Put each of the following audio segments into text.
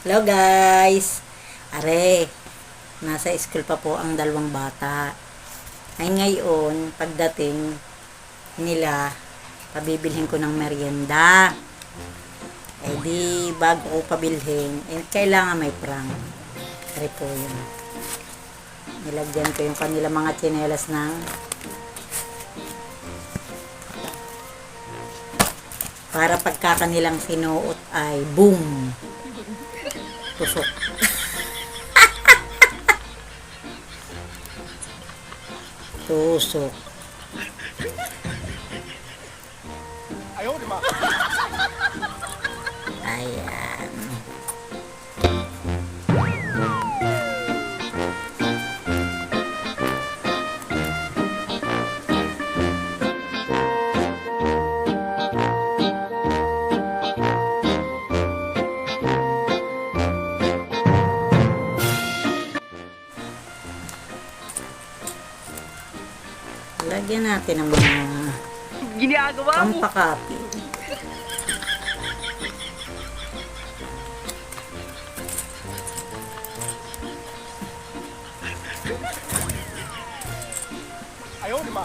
Hello guys! Are, nasa school pa po ang dalawang bata. Ay ngayon, pagdating nila, pabibilhin ko ng merienda. Eh di, bago ko pabilhin, kailangan may prank. Are po yun. Nilagyan ko yung kanila mga tsinelas ng para pagka kanilang sinuot ay boom! Tusok. Tusok. Ayan. Lagyan natin ng mga Ginagawa mo. pampakapi. Ayaw, di ba?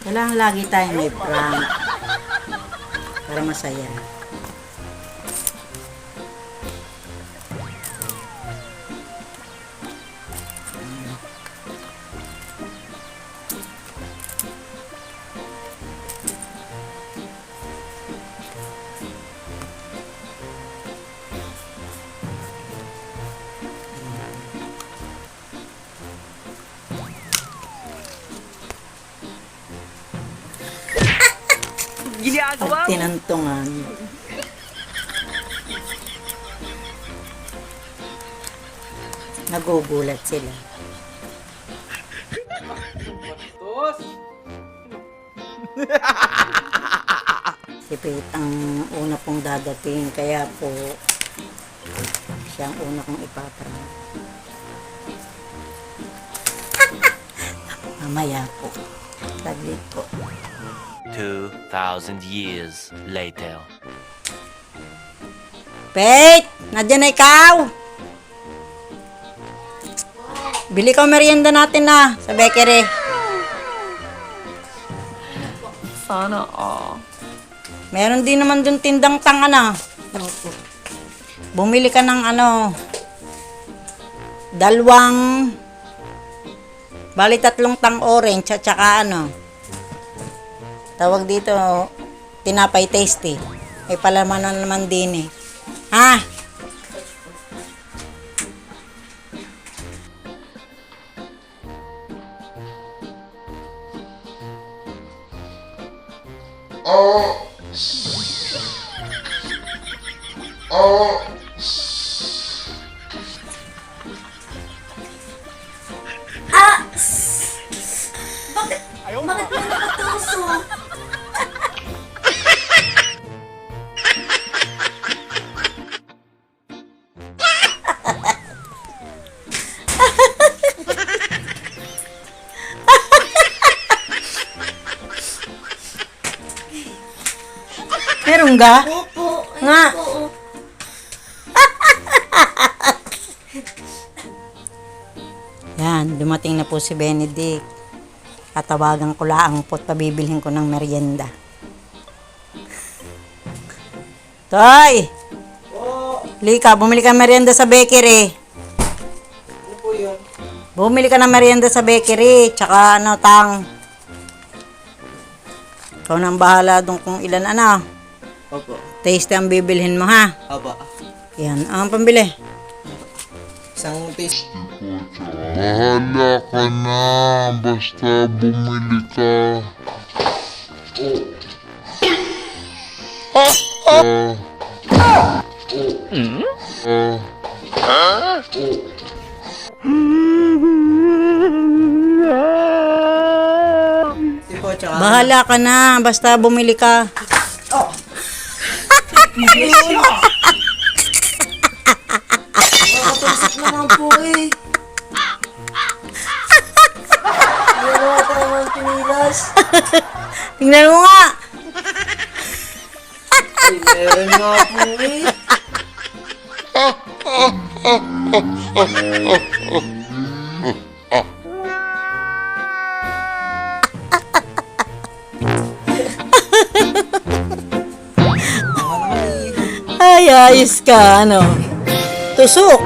Kailangan lagi tayo may prank para masaya. Ginagawa At mo. tinantungan. Nagugulat sila. Tos. Si Pete ang una pong dadating, kaya po siya ang una kong ipaprank. Mamaya po. Saglit po. 2,000 years later. Pete! Nandiyan na ikaw! Bili ka merienda natin na sa bakery. Sana Meron din naman dun tindang tanga na. Bumili ka ng bali 3 tang orange at saka tawag dito, tinapay tasty. May palaman na naman din eh. Ha? Ayaw mo. Meron ga? Opo. Nga. Oo. Yan, dumating na po si Benedict. Tatawagan ko lang po at pabibilhin ko ng merienda. Toy! Lika, bumili ka ng merienda sa bakery. Ano po yun? Bumili ka ng merienda sa bakery. Tsaka tang. Ikaw nang bahala doon kung ilan Opo. Taste ang bibilhin mo ha. Aba. Yan, ang pambili. Isang taste. Bahala ka na, basta bumili ka. Tipo, tsaka. Bahala ka na, basta bumili ka. Nakapasok naman po eh. Ano naman pinilas? Tingnan mo nga. Meron nga po eh. Ay, ayos ka, ano. Tusok.